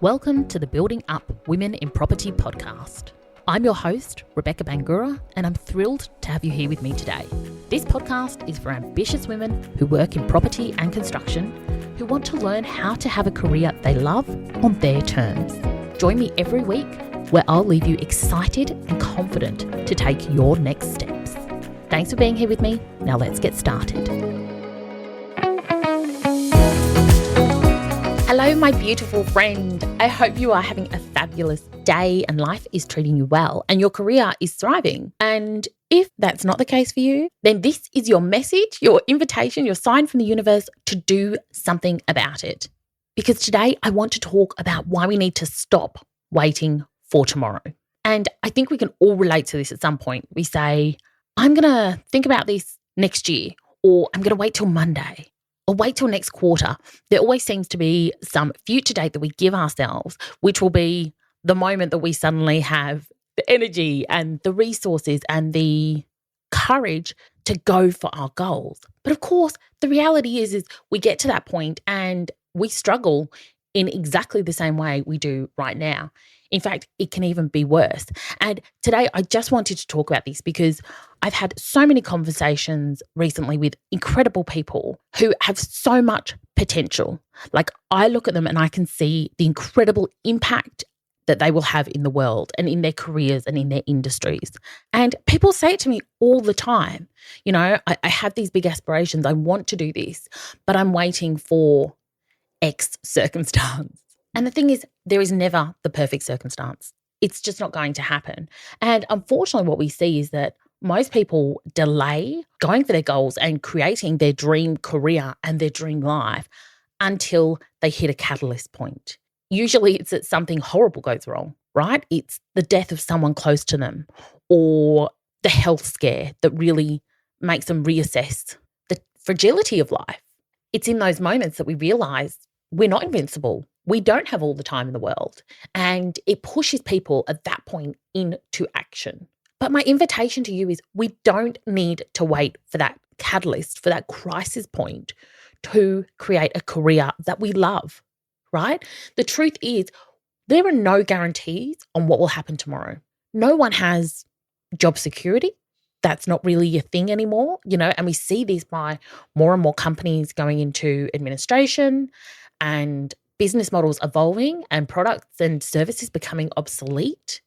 Welcome to the Building Up Women in Property podcast. I'm your host, Rebecca Bangura, and I'm thrilled to have you here with me today. This podcast is for ambitious women who work in property and construction, who want to learn how to have a career they love on their terms. Join me every week where I'll leave you excited and confident to take your next steps. Thanks for being here with me. Now let's get started. Hello, my beautiful friend. I hope you are having a fabulous day and life is treating you well and your career is thriving. And if that's not the case for you, then this is your message, your invitation, your sign from the universe to do something about it. Because today I want to talk about why we need to stop waiting for tomorrow. And I think we can all relate to this at some point. We say, I'm going to think about this next year, or I'm going to wait till Monday, or wait till next quarter. There always seems to be some future date that we give ourselves, which will be the moment that we suddenly have the energy and the resources and the courage to go for our goals. But of course, the reality is we get to that point and we struggle in exactly the same way we do right now. In fact, it can even be worse. And today I just wanted to talk about this because I've had so many conversations recently with incredible people who have so much potential. Like, I look at them and I can see the incredible impact that they will have in the world and in their careers and in their industries. And people say it to me all the time. You know, I have these big aspirations. I want to do this, but I'm waiting for X circumstance. And the thing is, there is never the perfect circumstance. It's just not going to happen. And unfortunately, what we see is that most people delay going for their goals and creating their dream career and their dream life until they hit a catalyst point. Usually it's that something horrible goes wrong, right? It's the death of someone close to them or the health scare that really makes them reassess the fragility of life. It's in those moments that we realize we're not invincible. We don't have all the time in the world. And it pushes people at that point into action. But my invitation to you is we don't need to wait for that catalyst, for that crisis point to create a career that we love, right? The truth is there are no guarantees on what will happen tomorrow. No one has job security. That's not really a thing anymore, and we see this by more and more companies going into administration and business models evolving and products and services becoming obsolete,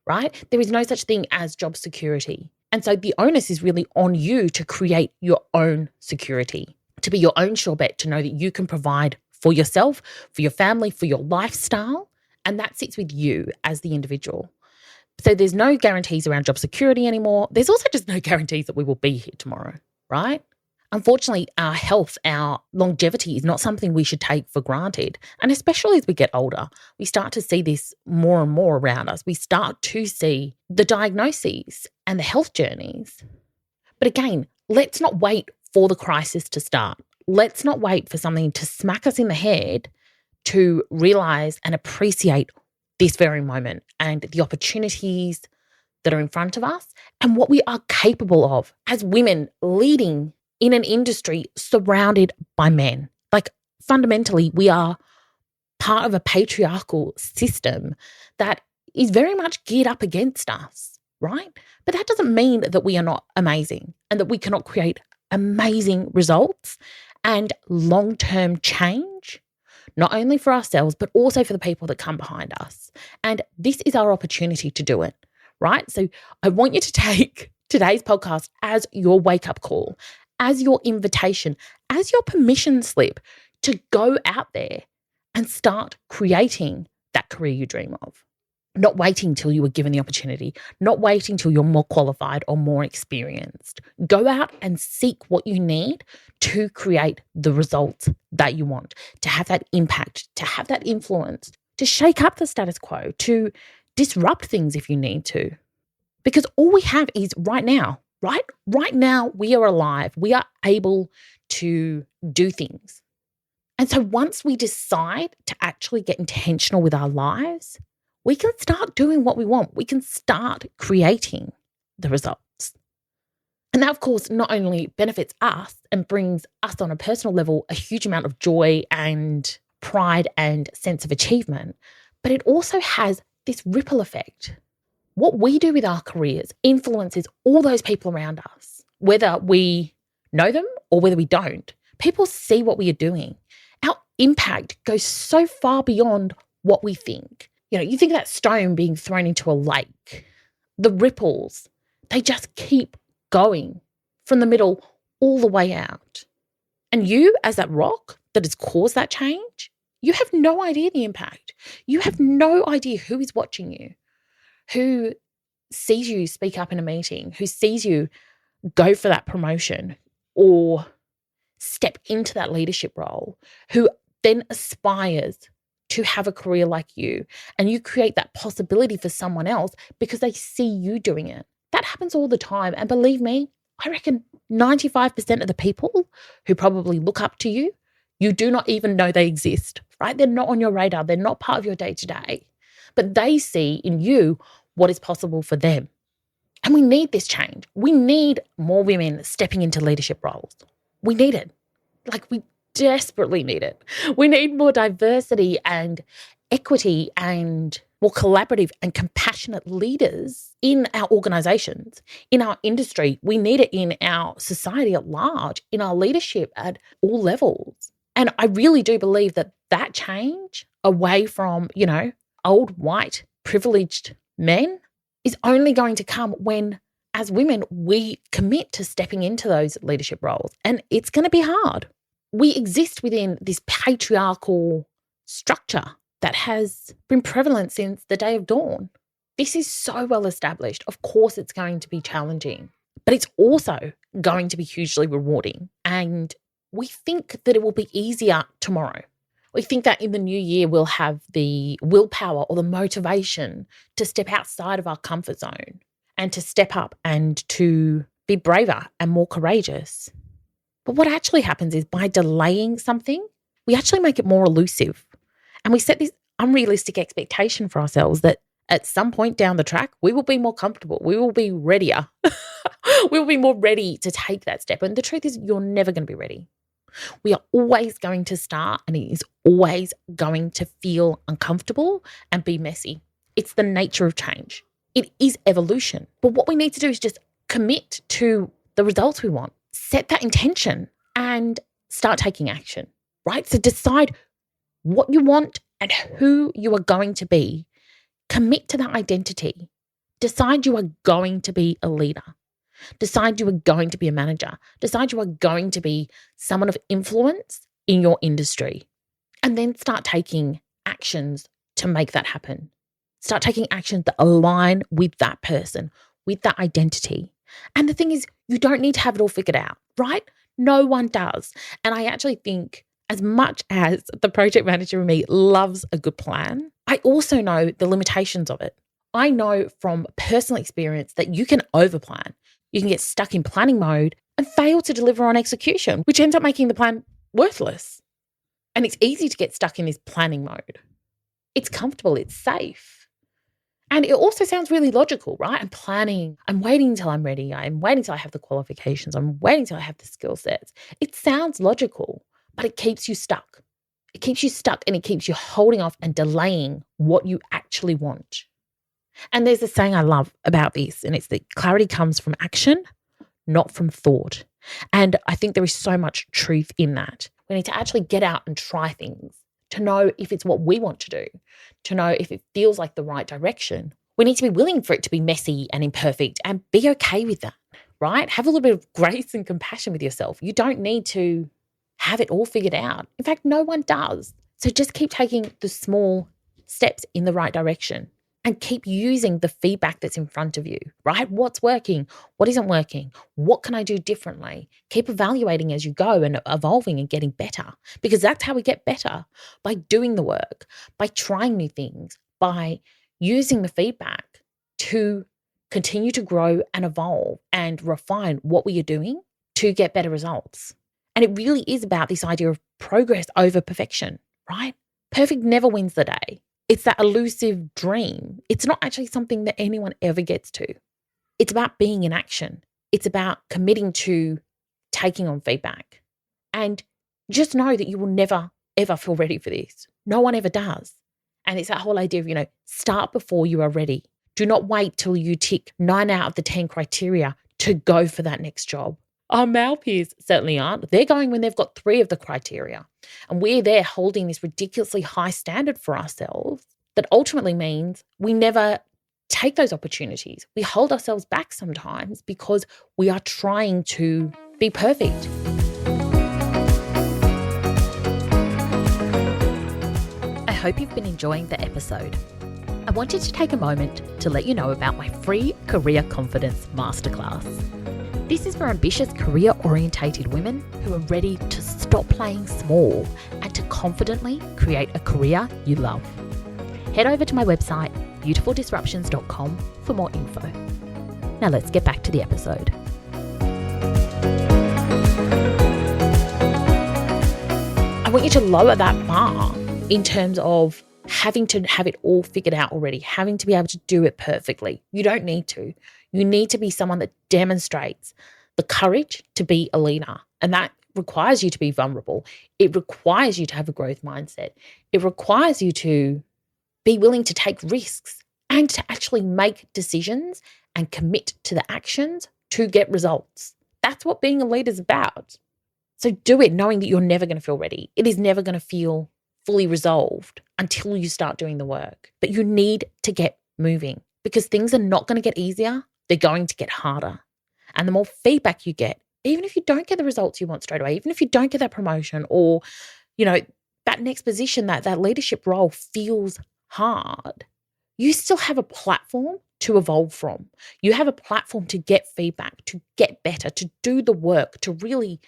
right? There is no such thing as job security. And so the onus is really on you to create your own security, to be your own sure bet, to know that you can provide for yourself, for your family, for your lifestyle. And that sits with you as the individual. So there's no guarantees around job security anymore. There's also just no guarantees that we will be here tomorrow, right? Unfortunately, our health, our longevity is not something we should take for granted. And especially as we get older, we start to see this more and more around us. We start to see the diagnoses and the health journeys. But again, let's not wait for the crisis to start. Let's not wait for something to smack us in the head to realize and appreciate this very moment and the opportunities that are in front of us and what we are capable of as women leading in an industry surrounded by men. Like, fundamentally, we are part of a patriarchal system that is very much geared up against us, right? But that doesn't mean that we are not amazing and that we cannot create amazing results and long-term change, not only for ourselves, but also for the people that come behind us. And this is our opportunity to do it, right? So I want you to take today's podcast as your wake-up call, as your invitation, as your permission slip to go out there and start creating that career you dream of. Not waiting till you were given the opportunity, not waiting till you're more qualified or more experienced. Go out and seek what you need to create the results that you want, to have that impact, to have that influence, to shake up the status quo, to disrupt things if you need to. Because all we have is right now. Right? Right now, we are alive. We are able to do things. And so once we decide to actually get intentional with our lives, we can start doing what we want. We can start creating the results. And that, of course, not only benefits us and brings us on a personal level a huge amount of joy and pride and sense of achievement, But it also has this ripple effect. What we do with our careers influences all those people around us, whether we know them or whether we don't. People see what we are doing. Our impact goes so far beyond what we think. You think of that stone being thrown into a lake. The ripples, they just keep going from the middle all the way out. And you, as that rock that has caused that change, you have no idea the impact. You have no idea who is watching you, who sees you speak up in a meeting, who sees you go for that promotion or step into that leadership role, who then aspires to have a career like you. And you create that possibility for someone else because they see you doing it. That happens all the time. And believe me, I reckon 95% of the people who probably look up to you, you do not even know they exist, right? They're not on your radar. They're not part of your day-to-day. But they see in you what is possible for them. And we need this change. We need more women stepping into leadership roles. We need it. We desperately need it. We need more diversity and equity and more collaborative and compassionate leaders in our organizations, in our industry. We need it in our society at large, in our leadership at all levels. And I really do believe that change away from, old white privileged men is only going to come when, as women, we commit to stepping into those leadership roles. And it's going to be hard. We exist within this patriarchal structure that has been prevalent since the day of dawn. This is so well established. Of course, it's going to be challenging, but it's also going to be hugely rewarding. And we think that it will be easier tomorrow. We think that in the new year, we'll have the willpower or the motivation to step outside of our comfort zone and to step up and to be braver and more courageous. But what actually happens is by delaying something, we actually make it more elusive. And we set this unrealistic expectation for ourselves that at some point down the track, we will be more comfortable. We will be readier. We will be more ready to take that step. And the truth is, you're never going to be ready. We are always going to start, and it is always going to feel uncomfortable and be messy. It's the nature of change. It is evolution. But what we need to do is just commit to the results we want, set that intention, and start taking action, right? So decide what you want and who you are going to be. Commit to that identity. Decide you are going to be a leader. Decide you are going to be a manager. Decide you are going to be someone of influence in your industry. And then start taking actions to make that happen. Start taking actions that align with that person, with that identity. And the thing is, you don't need to have it all figured out, right? No one does. And I actually think as much as the project manager in me loves a good plan, I also know the limitations of it. I know from personal experience that you can overplan. You can get stuck in planning mode and fail to deliver on execution, which ends up making the plan worthless. And it's easy to get stuck in this planning mode. It's comfortable, it's safe. And it also sounds really logical, right? I'm planning, I'm waiting until I'm ready, I'm waiting until I have the qualifications, I'm waiting until I have the skill sets. It sounds logical, but it keeps you stuck. It keeps you stuck and it keeps you holding off and delaying what you actually want. And there's a saying I love about this, and it's that clarity comes from action, not from thought. And I think there is so much truth in that. We need to actually get out and try things to know if it's what we want to do, to know if it feels like the right direction. We need to be willing for it to be messy and imperfect and be okay with that, right? Have a little bit of grace and compassion with yourself. You don't need to have it all figured out. In fact, no one does. So just keep taking the small steps in the right direction. And keep using the feedback that's in front of you, right? What's working? What isn't working? What can I do differently? Keep evaluating as you go and evolving and getting better, because that's how we get better, by doing the work, by trying new things, by using the feedback to continue to grow and evolve and refine what we are doing to get better results. And it really is about this idea of progress over perfection, right? Perfect never wins the day. It's that elusive dream. It's not actually something that anyone ever gets to. It's about being in action. It's about committing to taking on feedback. And just know that you will never, ever feel ready for this. No one ever does. And it's that whole idea of, start before you are ready. Do not wait till you tick 9 out of the 10 criteria to go for that next job. Our male peers certainly aren't. They're going when they've got 3 of the criteria. And we're there holding this ridiculously high standard for ourselves that ultimately means we never take those opportunities. We hold ourselves back sometimes because we are trying to be perfect. I hope you've been enjoying the episode. I wanted to take a moment to let you know about my free Career Confidence Masterclass. This is for ambitious career-orientated women who are ready to stop playing small and to confidently create a career you love. Head over to my website, beautifuldisruptions.com, for more info. Now let's get back to the episode. I want you to lower that bar in terms of having to have it all figured out already, having to be able to do it perfectly. You don't need to. You need to be someone that demonstrates the courage to be a leader. And that requires you to be vulnerable. It requires you to have a growth mindset. It requires you to be willing to take risks and to actually make decisions and commit to the actions to get results. That's what being a leader is about. So do it knowing that you're never going to feel ready. It is never going to feel fully resolved until you start doing the work. But you need to get moving because things are not going to get easier. They're going to get harder. And the more feedback you get, even if you don't get the results you want straight away, even if you don't get that promotion or, that next position, that leadership role feels hard, you still have a platform to evolve from. You have a platform to get feedback, to get better, to do the work, to really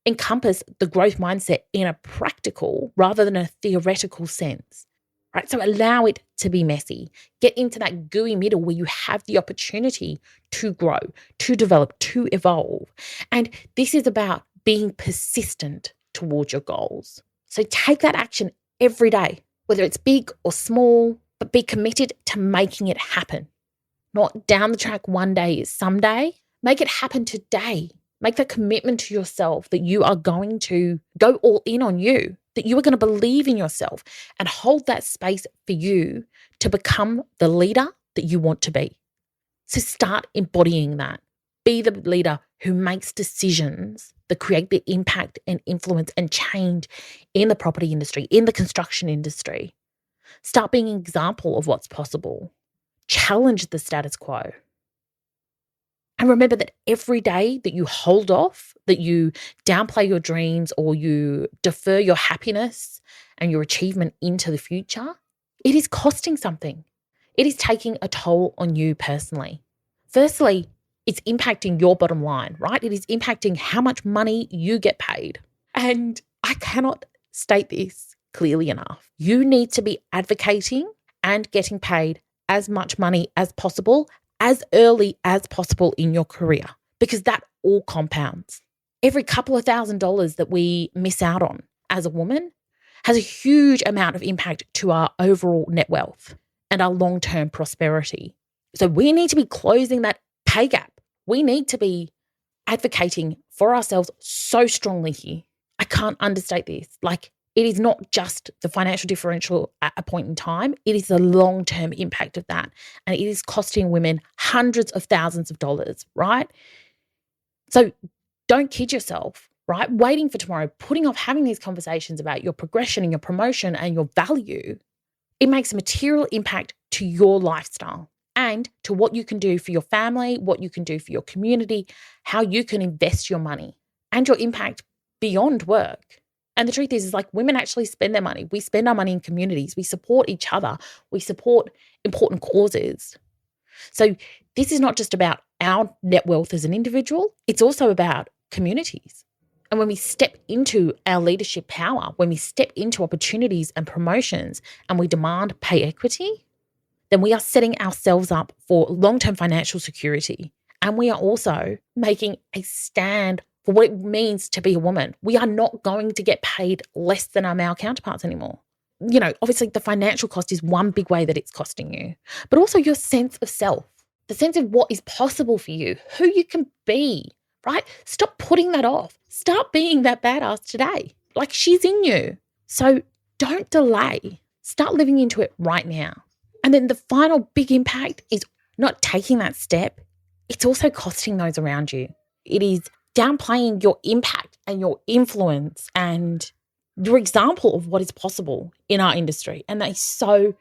encompass the growth mindset in a practical rather than a theoretical sense, right? So allow it to be messy. Get into that gooey middle where you have the opportunity to grow, to develop, to evolve. And this is about being persistent towards your goals. So take that action every day, whether it's big or small, but be committed to making it happen. Not down the track one day is someday. Make it happen today. Make that commitment to yourself that you are going to go all in on you, that you are going to believe in yourself and hold that space for you to become the leader that you want to be. So start embodying that. Be the leader who makes decisions that create the impact and influence and change in the property industry, in the construction industry. Start being an example of what's possible. Challenge the status quo. And remember that every day that you hold off, that you downplay your dreams or you defer your happiness and your achievement into the future, it is costing something. It is taking a toll on you personally. Firstly, it's impacting your bottom line, right? It is impacting how much money you get paid. And I cannot state this clearly enough. You need to be advocating and getting paid as much money as possible as early as possible in your career, because that all compounds. Every couple of $1,000s that we miss out on as a woman has a huge amount of impact to our overall net wealth and our long-term prosperity. So we need to be closing that pay gap. We need to be advocating for ourselves so strongly here. I can't understate this. It is not just the financial differential at a point in time. It is the long-term impact of that. And it is costing women hundreds of thousands of dollars, right? So don't kid yourself, right? Waiting for tomorrow, putting off having these conversations about your progression and your promotion and your value, it makes a material impact to your lifestyle and to what you can do for your family, what you can do for your community, how you can invest your money and your impact beyond work. And the truth is women actually spend their money. We spend our money in communities. We support each other. We support important causes. So this is not just about our net wealth as an individual. It's also about communities. And when we step into our leadership power, when we step into opportunities and promotions and we demand pay equity, then we are setting ourselves up for long-term financial security. And we are also making a stand for what it means to be a woman. We are not going to get paid less than our male counterparts anymore. Obviously the financial cost is one big way that it's costing you, but also your sense of self, the sense of what is possible for you, who you can be, right? Stop putting that off. Start being that badass today. She's in you. So don't delay. Start living into it right now. And then the final big impact is not taking that step. It's also costing those around you. It is downplaying your impact and your influence and your example of what is possible in our industry. And that is so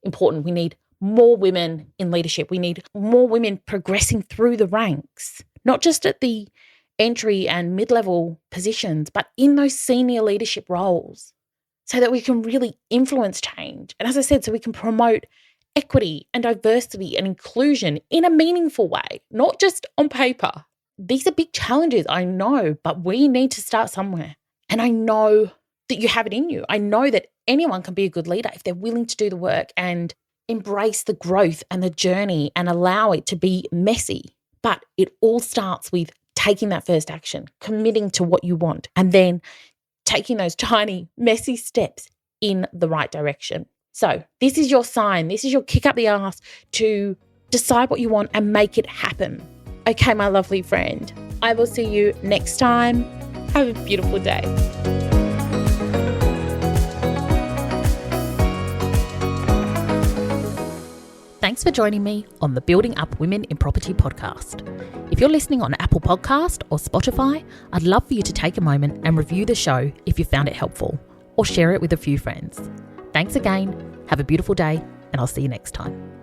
important. We need more women in leadership. We need more women progressing through the ranks, not just at the entry and mid-level positions, but in those senior leadership roles so that we can really influence change. And as I said, so we can promote equity and diversity and inclusion in a meaningful way, not just on paper. These are big challenges, I know, but we need to start somewhere. And I know that you have it in you. I know that anyone can be a good leader if they're willing to do the work and embrace the growth and the journey and allow it to be messy. But it all starts with taking that first action, committing to what you want, and then taking those tiny, messy steps in the right direction. So this is your sign. This is your kick up the arse to decide what you want and make it happen. Okay, my lovely friend, I will see you next time. Have a beautiful day. Thanks for joining me on the Building Up Women in Property podcast. If you're listening on Apple Podcast or Spotify, I'd love for you to take a moment and review the show if you found it helpful, or share it with a few friends. Thanks again. Have a beautiful day, and I'll see you next time.